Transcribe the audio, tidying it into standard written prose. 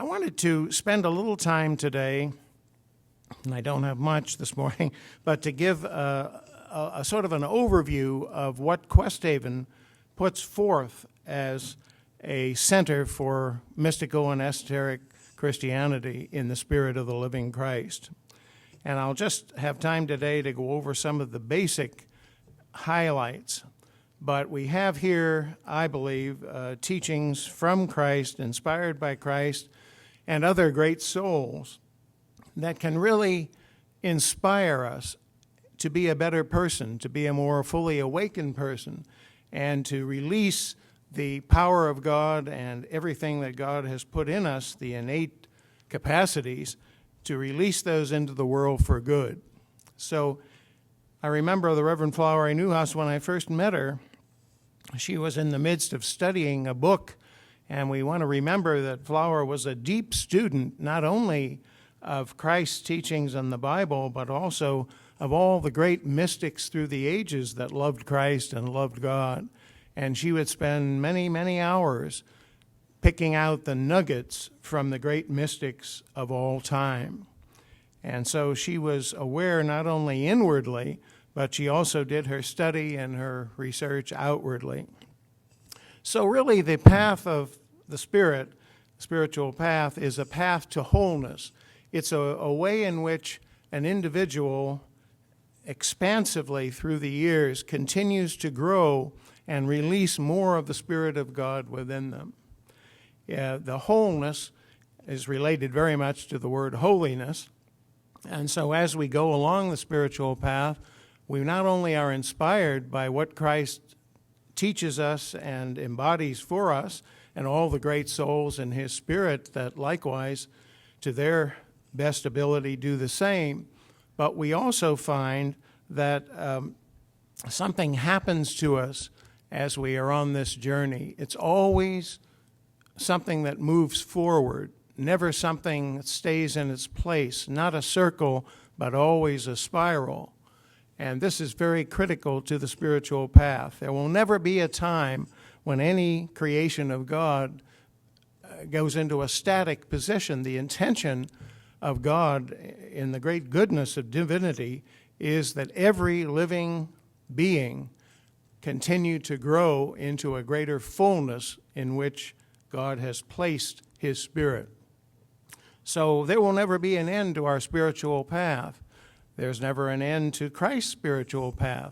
wanted to spend a little time today, and I don't have much this morning, but to give a sort of an overview of what Questhaven puts forth as a center for mystical and esoteric Christianity in the spirit of the living Christ. And I'll just have time today to go over some of the basic highlights. But we have here, I believe, teachings from Christ, inspired by Christ, and other great souls that can really inspire us to be a better person, to be a more fully awakened person, and to release the power of God and everything that God has put in us, the innate capacities, to release those into the world for good. So I remember the Reverend Flowery Newhouse, when I first met her, she was in the midst of studying a book, and we want to remember that Flower was a deep student, not only of Christ's teachings in the Bible, but also of all the great mystics through the ages that loved Christ and loved God. And she would spend many, many hours picking out the nuggets from the great mystics of all time. And so she was aware not only inwardly, but she also did her study and her research outwardly. So really the path of the Spirit, spiritual path, is a path to wholeness. It's a way in which an individual expansively through the years continues to grow and release more of the Spirit of God within them. The wholeness is related very much to the word holiness. And so as we go along the spiritual path, we not only are inspired by what Christ teaches us and embodies for us, and all the great souls in his Spirit that likewise, to their best ability, do the same, but we also find that something happens to us as we are on this journey. It's always something that moves forward, never something that stays in its place, not a circle, but always a spiral. And this is very critical to the spiritual path. There will never be a time when any creation of God goes into a static position. The intention of God in the great goodness of divinity is that every living being continue to grow into a greater fullness in which God has placed his Spirit. So there will never be an end to our spiritual path. There's never an end to Christ's spiritual path.